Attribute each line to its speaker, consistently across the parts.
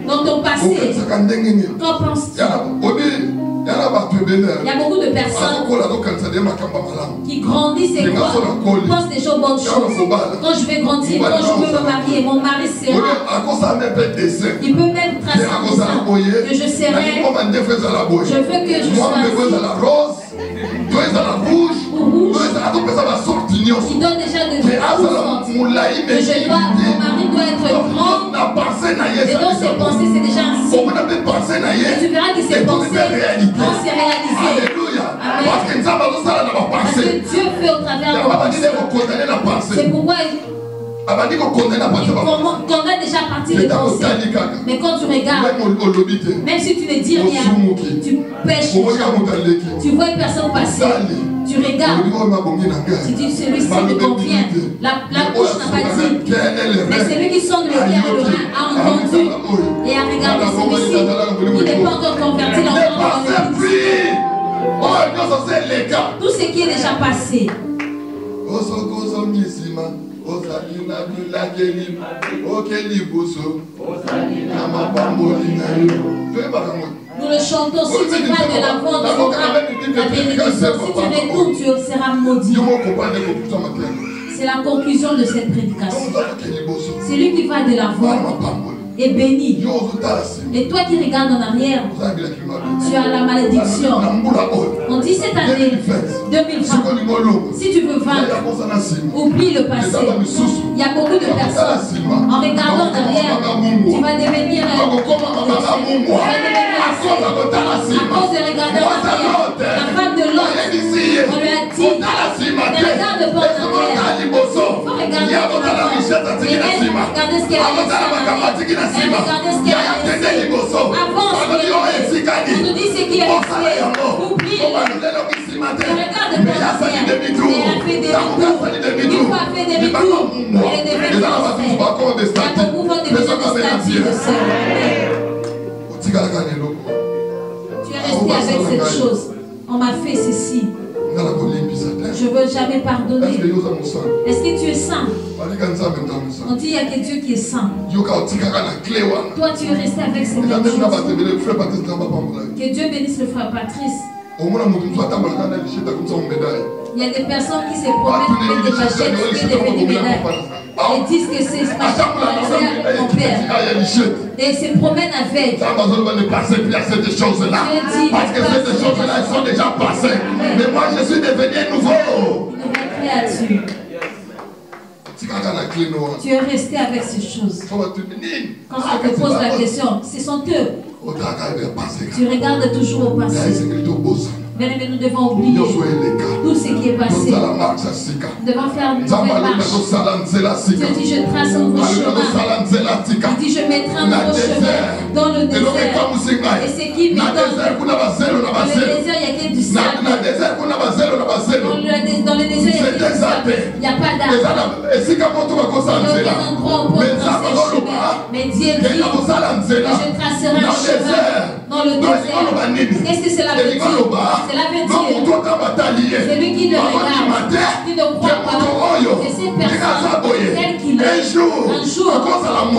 Speaker 1: Dans ton passé, qu'en penses-tu? Il y a beaucoup de personnes qui grandissent et pensent des choses bonnes choses. Quand je vais grandir, quand je veux me marier, mon mari sera. Il peut même tracer un dessin que je serai. Je veux que je sois rouge. Il donne déjà de que mon mari doit être grand. Et dans ses pensées, c'est déjà ainsi. Et tu verras que ses pensées vont se réaliser. Parce que Dieu fait au travers de nos pensées. C'est pourquoi il condamne déjà partie des pensées. Mais quand tu regardes, même si tu ne dis rien, tu pêches déjà. Tu vois une personne passer, tu regardes, tu dis celui-ci me convient. La bouche n'a pas dit, mais celui qui sonne le cœur et le rein a entendu et a regardé celui-ci. Il n'est pas encore converti dans le tout ce qui est déjà passé. Nous le chantons. Si tu vas de l'avant, tu auras la bénédiction. Si tu retournes, tu seras maudit. C'est la conclusion de cette prédication. Celui qui va de l'avant est béni. Et toi qui regardes en arrière, tu as la malédiction. On dit cette année 2020, si tu veux vaincre, oublie le passé. Il y a beaucoup de personnes, en regardant en arrière, tu vas devenir à cause de regarder en arrière. La femme de l'autre, on lui a dit, ne regarde pas en arrière. Il faut regarder en avant. Et elle, regardez ce qu'elle a laissé. Elle regardait ce qu'elle a laissé. Avance. On nous dit ce qui est resté. Oublie. Ne regarde pas en arrière. Elle a fait des retours. Une fois fait des retours, elle est devenue française. Il y a beaucoup de statues de sœur. Tu es resté avec cette chose. On m'a fait ceci. Je ne veux jamais pardonner. Est-ce que tu es saint? On dit qu'il n'y a que Dieu qui est saint. Toi, tu es resté avec ces mêmes choses. Que Dieu bénisse le frère Patrice. Il y a des personnes qui se promènent avec des cachettes qui sont devenues médailles. Ils disent que c'est ma chambre avec mon père. Et ils se promènent avec.
Speaker 2: Pas besoin de passer plus à ces choses-là. Parce que ces choses-là, elles sont déjà passées. Mais moi, je suis devenu nouveau.
Speaker 1: Une nouvelle créature. Tu es resté avec ces choses. Quand on te pose la question, ce sont eux. Tu regardes toujours au passé. Mais nous devons oublier tout ce qui est passé. Nous devons faire une nouvelle marche. Dieu dit, je trace un nouveau chemin. Il dit, je mettrai un nouveau chemin dans le désert. Et ce qui m'étonne, dans le désert, il n'y a que du sable. Dans le désert, il n'y a que du sable. Il n'y a pas d'arbre. Il y a aucun endroit où on peut tracer un chemin. Mais Dieu dit, je tracerai un chemin dans le désert. Qu'est-ce que cela veut dire? Cela veut dire, celui qui ne regarde, qui ne croit pas, c'est cette personne, telle qu'il est, un jour,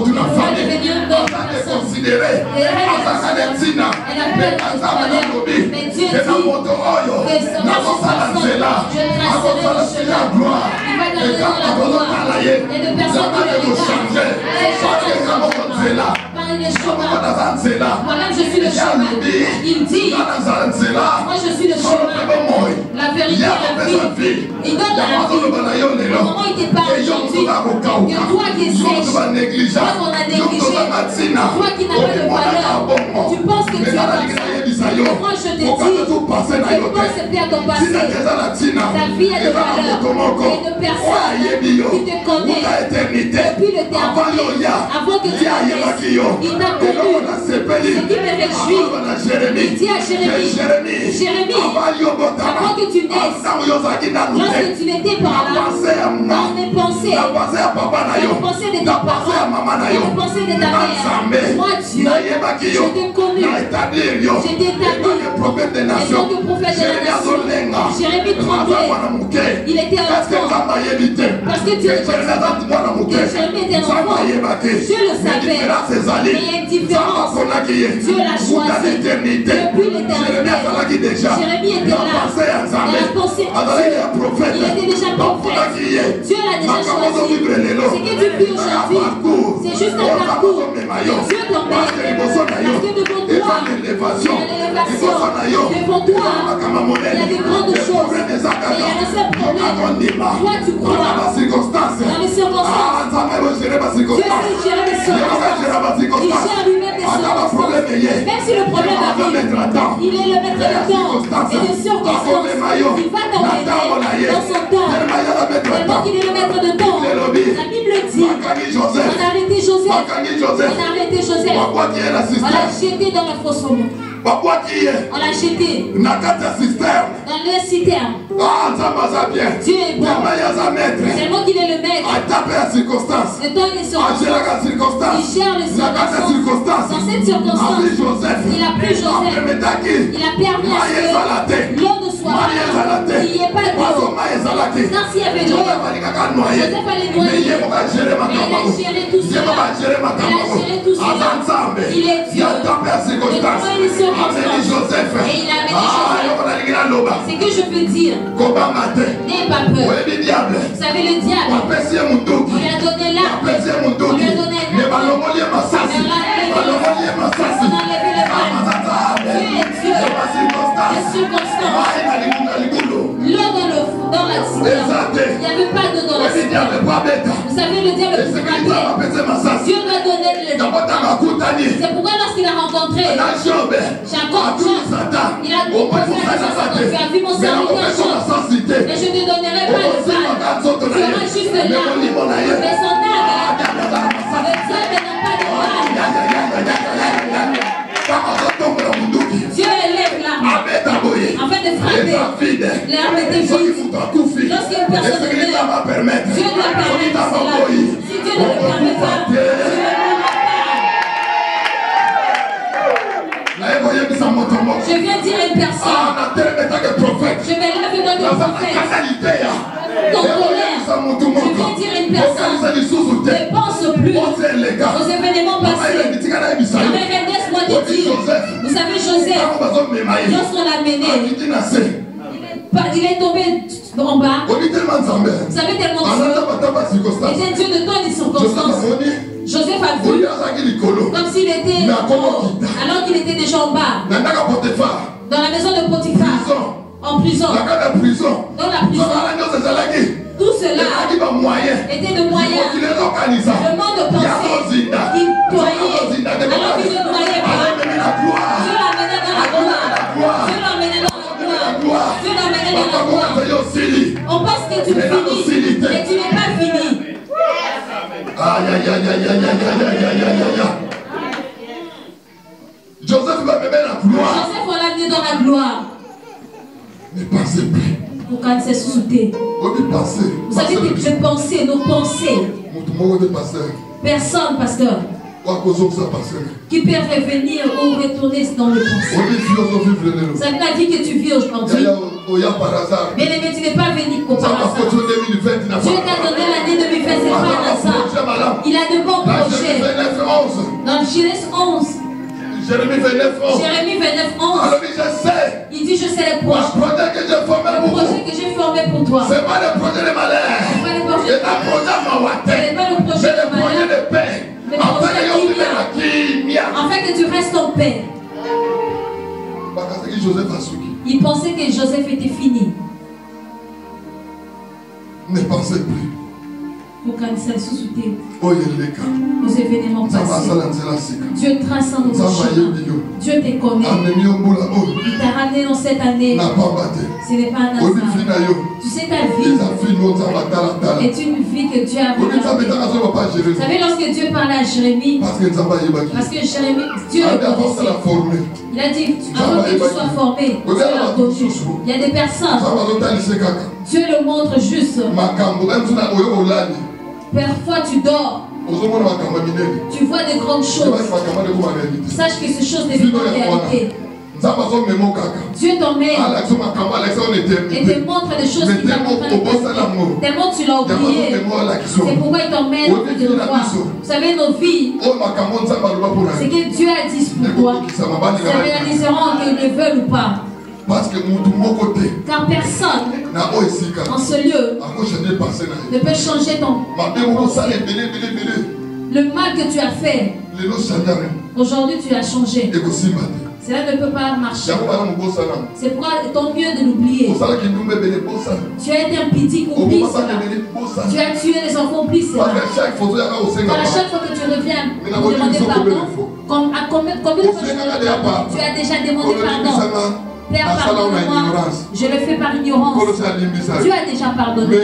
Speaker 1: il va devenir une autre personne. Et elle a peur de sa valeur. Mais Dieu dit que sur cette personne, je tracerai le chemin. Il va dans la gloire. Et de personnes qui le regardent, par les chemins. Moi-même, je suis le chemin. Il dit, moi je suis le chemin, la vérité et la vie. Il donne la vie. Comment il te parle aujourd'hui? Que toi qui es sèche, toi qu'on a négligé, toi qui n'as pas de valeur, tu penses que tu es comme ça. Mais moi je te dis, ne pense plus à ton passé. Ta vie a de valeur. Et de personnes qui te connaissent depuis l'éternité, avant que tu naisses. Il t'a connu. Ce qui me réjouit, il dit à Jérémie, avant que tu naisses, lorsque tu n'étais pas là, dans mes pensées, les pensées de tes parents, les pensées de ta mère, moi Dieu, je t'ai connu, je J'étais établi. En tant que prophète des nations. Jérémie tremblait. Il était enfant. Parce que Dieu était enfant. Jérémie était enfant. Dieu le savait. Mais il y a une différence. Dieu l'a choisi. Depuis l'éternité. Jérémie était là. Il a pensé à Dieu. Il était déjà prophète. Dieu l'a déjà choisi. Ce que tu vis aujourd'hui, c'est juste un parcours. Dieu t'emmène. Parce que devant toi, il y a l'élévation. Devant toi, il y a des grandes choses. Et il y a un seul problème. Toi, tu crois dans les circonstances. Dieu sait gérer les circonstances. Il gère lui-même des circonstances. Même si le problème arrive, il est le maître de temps et de circonstances. Il va t'emmener dans son temps. Tellement qu'il est le maître de temps. La Bible dit, on a arrêté Joseph. On a arrêté Joseph. On l'a jeté dans la fosse au monde. On l'a jeté dans le citerne. Dieu est bon. Tellement qu'il est le maître. Le temps et les circonstances. Il gère les circonstances. Dans cette circonstance, il a pris Joseph. Il a permis à ce que l'eau ne soit pas. Il n'y ait pas d'eau. Car s'il y avait de l'eau, Joseph allait noyer. Mais il a géré tout cela. Il est Dieu. Le temps et les circonstances. Et il a amené Joseph. C'est que je peux dire. N'aie pas peur. Vous savez, le diable, on lui a donné l'arbre. On lui a donné un arbre. On a enlevé le mal. Dieu est Dieu. Les circonstances. L'eau dans la citerne. Il n'y avait pas d'eau dans la citerne. Vous savez, le diable est frappé. Dieu lui a donné le temps. C'est pourquoi lorsqu'il a rencontré Jacob, il a dit, tu as vu mon serviteur Job, mais je ne te donnerai pas le mal. Tu auras juste l'arbre. Mais son arbre, le diable n'a pas de mal. Dieu élève l'arbre afin de frapper. L'arbre était vide. Lorsqu'une personne meurt, Dieu doit permettre cela. Si Dieu ne le permet pas, Dieu ne le Je viens dire à une personne, je vais lever dans le prophète, ton colère, je viens dire à une personne, ne pense plus aux événements passés. Mais laisse-moi te dire, vous savez Joseph, lorsqu'on l'a mené, il est tombé en bas. Vous savez tellement Dieu était Dieu de temps et des circonstances. Joseph a vu comme s'il était alors qu'il était déjà en bas. Dans la maison de Potiphar. En prison. Dans la prison. Tout cela était de moyens. Le monde pensait qu'il croyait alors qu'il ne croyait pas. Dieu l'amenait dans la gloire. Dieu l'amenait dans la gloire. Dieu l'amenait dans la gloire. On pense que tu finis, mais tu n'es pas fini.
Speaker 2: Joseph va me mettre la gloire.
Speaker 1: Joseph va l'amener dans la gloire.
Speaker 2: Ne pensez plus.
Speaker 1: Pour quand c'est sous-té. Vous savez que pensées, nos pensées. Personne, pasteur, qui peut revenir ou retourner dans le passé. Vous savez la vie que tu vis aujourd'hui. Bien aimé, tu n'es pas venu pour par hasard. Dieu t'a donné l'année 2020, c'est pas un hasard. Il a de bons projets. Dans Genèse 11.
Speaker 2: Jérémie 29, 11.
Speaker 1: Alors je sais. Il dit je sais les projets. Le projet que j'ai formé pour toi.
Speaker 2: Ce n'est pas le projet de malheur.
Speaker 1: Ce n'est pas le projet de
Speaker 2: paix.
Speaker 1: Afin que tu restes en paix. Il pensait que Joseph était fini.
Speaker 2: Ne pensez plus.
Speaker 1: Pour quand ça sous-souté. Aux événements passés. Dieu trace un nouveau chemin. Dieu te connaît. Il t'a ramené dans cette année. Ce n'est pas un hasard. Tu sais ta vie est une vie que Dieu a regardée. Vous savez lorsque Dieu parlait à Jérémie, parce que Jérémie, Dieu le connaissait. Il a dit, avant que tu sois formé, Dieu l'a donné. Il y a des personnes, Dieu le montre juste. Parfois tu dors. Tu vois de grandes choses. Sache que ces choses deviennent réalité. Dieu t'emmène et te montre des choses qui t'ont en train de passer. Tellement tu l'as oublié. C'est pourquoi il t'emmène en train de le voir. Vous savez, nos vies, c'est que Dieu a dit pour toi. Ça réaliseront qu'ils le veulent ou pas. Car personne en ce lieu ne peut changer ton pensée. Le mal que tu as fait, aujourd'hui tu l'as changé. Cela ne peut pas marcher. C'est pourquoi tant mieux de l'oublier. Tu as été un petit complice. Tu as tué les enfants complices. Car à chaque fois que tu reviens pour demander pardon, combien de fois tu as déjà demandé pardon? Père, pardonne-moi, je le fais par ignorance. Tu as déjà pardonné.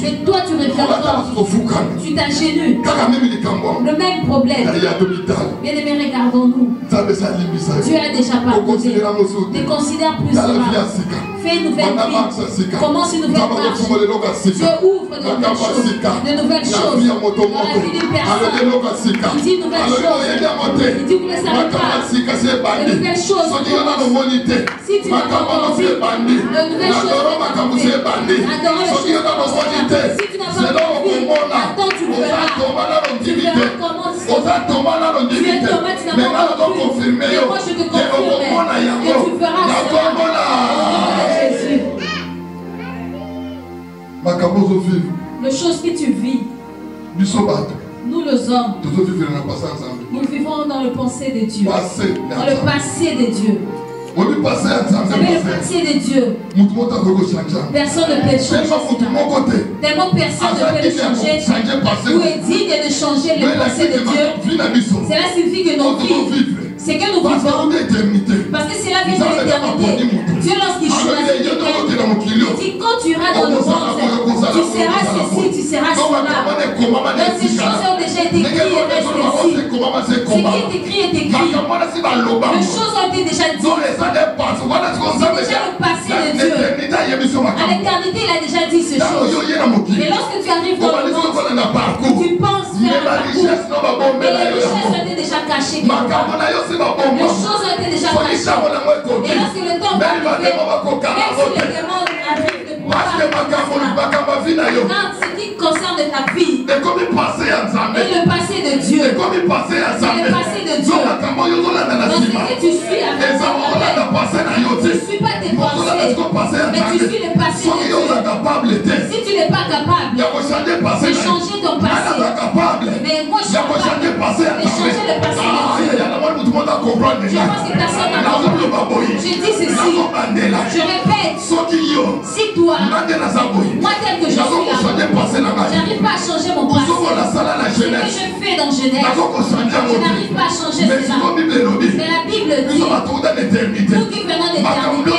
Speaker 1: Mais toi, tu reviens encore. Tu t'ingénues. Le même problème. Bien aimé, regardons-nous. Tu as déjà pardonné. Ne considère plus cela. Fais une nouvelle vie. Commence une nouvelle marche. Dieu ouvre de nouvelles choses. De nouvelles choses dans la vie d'une personne. Il dit une nouvelle chose. Il dit vous ne savez pas. De nouvelles choses. Si tu n'as pas commencé, de nouvelles choses, adorez les choses. Si tu n'as pas compris, attends, tu le verras. Tu verras comment tu es tombé, tu n'as pas compris. Mais moi, je te confirme. Et tu verras cela. Jésus. Les choses que tu vis, nous les hommes, nous vivons dans le passé de Dieu. Dans le passé de Dieu. Vous savez, le passé de Dieu, personne ne peut le changer. Tellement personne ne peut le changer. Ou est digne de changer le passé de Dieu. Cela signifie que nos vies, c'est que nous vivons. Parce que c'est la vie de l'éternité. Dieu, lorsqu'il choisit quelqu'un, il dit quand tu iras dans le monde, tu seras ceci, tu seras cela. Donc ces choses ont déjà été écrites et restent ici. Ce qui est écrit est écrit. Les choses ont été déjà dites. C'est déjà le passé de Dieu. À l'éternité, il a déjà dit ces choses. Mais lorsque tu arrives dans le monde, tu penses faire un parcours. Mais les richesses ont été déjà cachées. Les choses ont été déjà cachées. Et lorsque le temps va arriver, même si les démons arrivent de pouvoir ce qui concerne ta vie et le passé de Dieu. C'est le passé de Dieu. Donc ce que tu suis avec ton tu ne suis pas tes pensées, mais tu suis le passé de Dieu. Si tu n'es pas capable de changer ton passé, mais moi je suis capable de changer le passé de Dieu. Je pense que personne n'a compris. Je dis ceci, je répète, si toi, moi tel que je suis là, j'arrive pas à changer mon passé. Ce que je fais dans Genève, je n'arrive pas à changer cela. Mais la Bible dit, nous qui venons d'éternité,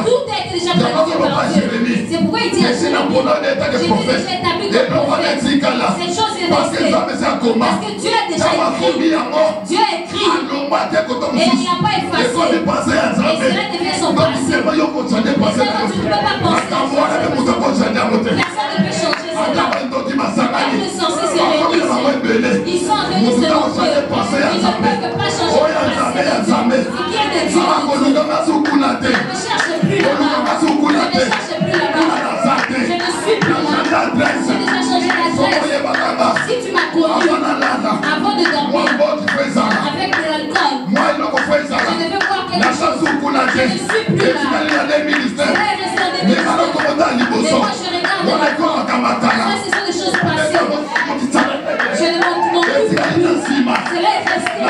Speaker 1: tout a été déjà planifié par Dieu. C'est pourquoi il dit à Jérémie, j'ai déjà établi comme prophète. Cette chose est restée. Parce que Dieu a déjà écrit. Dieu a écrit. Et il n'y a pas effacé. Et cela devient son passé. Et ça, tu ne peux pas penser. Personne ne peut changer cela. Même les sorciers se réunissent. Ils sont réunis selon Dieu. Ils ne peuvent pas changer le passé. Ce qui est de Dieu, je ne cherche plus là-bas. Je ne cherche plus là-bas. Je ne suis plus là. J'ai déjà changé d'adresse. Si tu m'as connu avant de dormir avec de l'alcool, je devais voir quelque chose. Je ne suis plus là. Cela est resté en 2019. Mais moi je regarde ça, ce sont des choses passées. Je ne m'en plus. Cela est resté.